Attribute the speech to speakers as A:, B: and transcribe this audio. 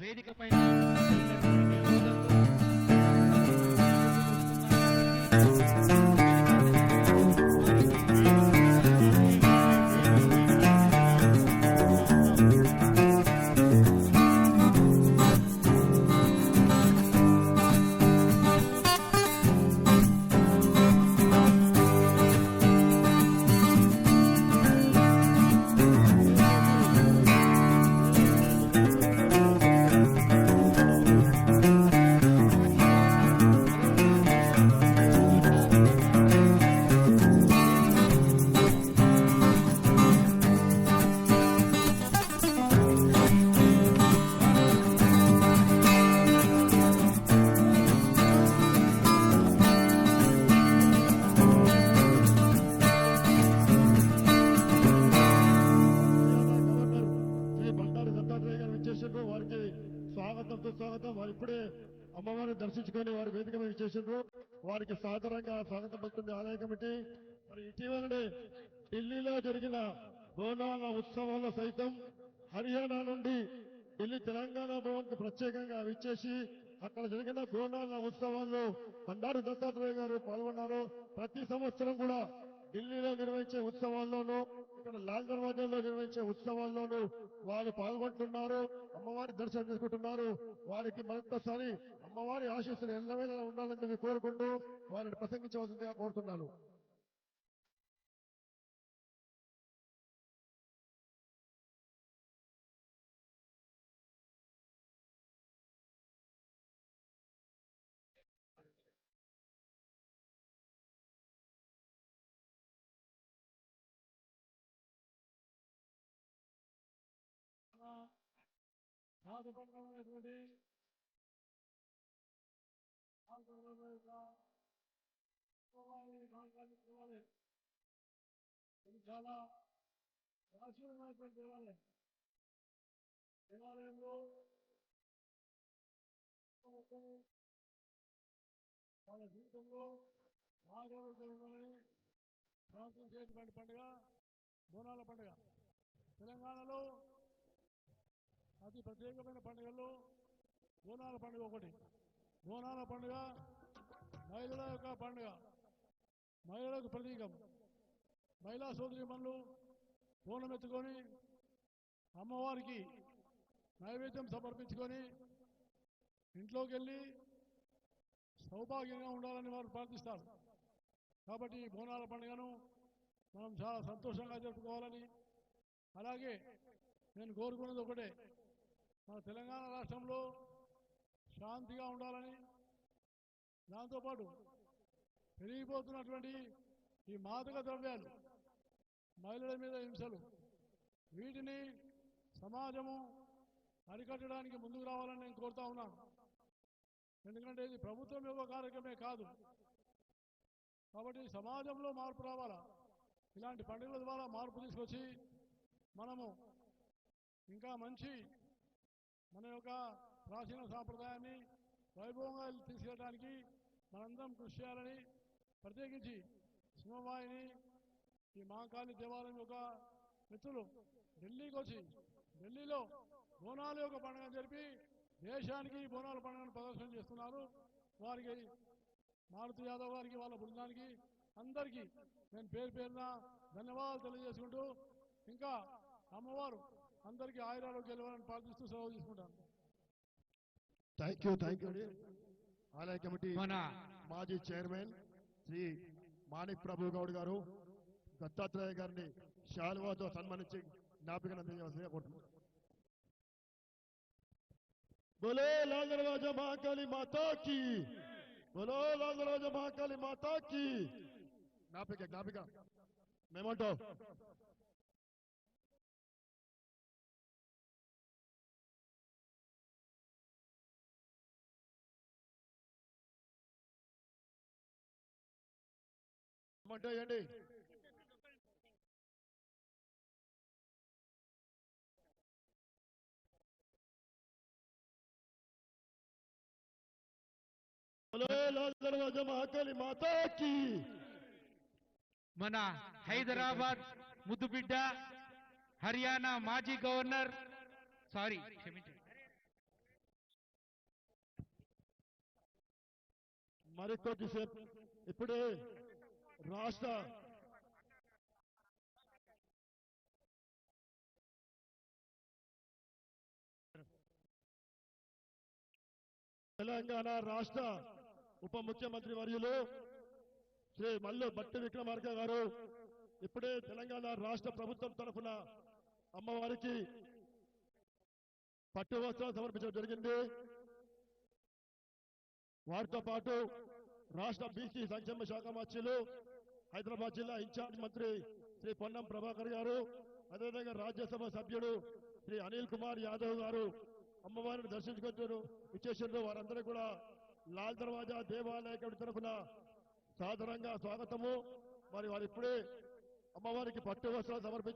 A: వేదిక పైన
B: స్వాగతం. వారు ఇప్పుడే అమ్మవారిని దర్శించుకొని వారి వేదిక మీద చేసిండ్రు. వారికి సాదరంగా స్వాగతం పలుకుతుంది ఆలయ కమిటీ. మరి ఇటీవలనే ఢిల్లీలో జరిగిన బోనాల ఉత్సవాల్లో సైతం హర్యానా నుండి ఢిల్లీ తెలంగాణ భవన్ కు ప్రత్యేకంగా విచ్చేసి అక్కడ జరిగిన బోనాల ఉత్సవాల్లో బండారు దత్తాత్రేయ గారు పాల్గొన్నారు. ప్రతి సంవత్సరం కూడా ఢిల్లీలో నిర్వహించే ఉత్సవాల్లోనూ ఇక్కడ లాల్ దర్వాజాలో నిర్వహించే ఉత్సవాల్లోనూ వారు పాల్గొంటున్నారు. అమ్మవారి దర్శనం చేసుకుంటున్నారు. వారికి మరొకసారి అమ్మవారి ఆశీస్సులు ఎల్లవేళలా ఉండాలని కోరుకుంటూ వారిని ప్రసంగించవలసిందిగా కోరుతున్నాను. చాలా ప్రాచీనమైనటువంటి దేవాలయంలో వాళ్ళ జీవితంలో ఆరోగ్యమని ప్రాంతం చేసేటువంటి పండుగ బోనాల పండుగ. తెలంగాణలో అతి ప్రత్యేకమైన పండుగల్లో బోనాల పండుగ ఒకటి. బోనాల పండుగ మహిళల యొక్క పండుగ, మహిళలకు ప్రతీకం. మహిళా సోదరీమణులు బోనం ఎత్తుకొని అమ్మవారికి నైవేద్యం సమర్పించుకొని ఇంట్లోకి వెళ్ళి సౌభాగ్యంగా ఉండాలని వారు ప్రార్థిస్తారు. కాబట్టి ఈ బోనాల పండుగను మనం చాలా సంతోషంగా జరుపుకోవాలని, అలాగే నేను కోరుకున్నది ఒకటే, మన తెలంగాణ రాష్ట్రంలో శాంతిగా ఉండాలని, దాంతోపాటు పెరిగిపోతున్నటువంటి ఈ మాదక ద్రవ్యాలు, మహిళల మీద హింసలు, వీటిని సమాజము అరికట్టడానికి ముందుకు రావాలని నేను కోరుతా ఉన్నాను. ఎందుకంటే ఇది ప్రభుత్వం యొక్క కార్యక్రమే కాదు. కాబట్టి సమాజంలో మార్పు రావాలా. ఇలాంటి పండుగల ద్వారా మార్పు తీసుకొచ్చి మనము ఇంకా మంచి మన యొక్క ప్రాచీన సాంప్రదాయాన్ని వైభవంగా తీసుకెళ్ళడానికి మనందరం కృషి చేయాలని, ప్రత్యేకించి సింహవాహిని ఈ మహాకాళి దేవాలయం యొక్క మిత్రులు ఢిల్లీకి వచ్చి ఢిల్లీలో బోనాల యొక్క పండుగను జరిపి దేశానికి బోనాల పండుగను ప్రదర్శన చేస్తున్నారు. వారికి మారుతి యాదవ్ గారికి, వాళ్ళ బృందానికి అందరికీ నేను పేరు పేరున ధన్యవాదాలు తెలియజేసుకుంటూ, ఇంకా అమ్మవారు అందరికీ ఆయురారోగ్యాలు ఇవ్వాలని ప్రార్థిస్తూ సెలవు తీసుకుంటాను.
C: థ్యాంక్ యూ అండి. ఆలయ కమిటీ మాజీ చైర్మన్ శ్రీ మాణిక్ ప్రభు గౌడ్ గారు దత్తాత్రేయ గారిని శాలువాతో సన్మానించి జ్ఞాపికను అందజేయవలసిందిగా కోరుతున్నాను. బోలో లాల్ దర్వాజా మహాకాళి మాతా కీ, బోలో లాల్ దర్వాజా మహాకాళి మాతా కీ. జ్ఞాపిక మేమంటో ఏమంటాయండి?
A: మన హైదరాబాద్ ముద్దుబిడ్డ, హర్యానా మాజీ గవర్నర్, క్షమించండి,
C: మరికొద్దిసేపు ఇప్పుడే రాష్ట్ర తెలంగాణ రాష్ట్ర ఉప ముఖ్యమంత్రి వర్యులు శ్రీ మల్లు భట్టి విక్రమార్క గారు ఇప్పుడే తెలంగాణ రాష్ట్ర ప్రభుత్వం తరఫున అమ్మవారికి పట్టు వస్త్రాలు సమర్పించడం జరిగింది. వారితో పాటు రాష్ట్ర బీసీ సంక్షేమ శాఖ మంత్రులు హైదరాబాద్ జిల్లా ఇన్ఛార్జ్ మంత్రి శ్రీ పొన్నం ప్రభాకర్ గారు, అదేవిధంగా రాజ్యసభ సభ్యుడు శ్రీ అనిల్ కుమార్ యాదవ్ గారు అమ్మవారిని దర్శించుకుంటూ ఇచ్చేసారు. వారందరూ కూడా లాల్ దర్వాజా దేవాలయ కమిటీ తరఫున సాధారణంగా స్వాగతము. మరి వారు ఇప్పుడే అమ్మవారికి పట్టు వస్త్రాలు సమర్పించారు.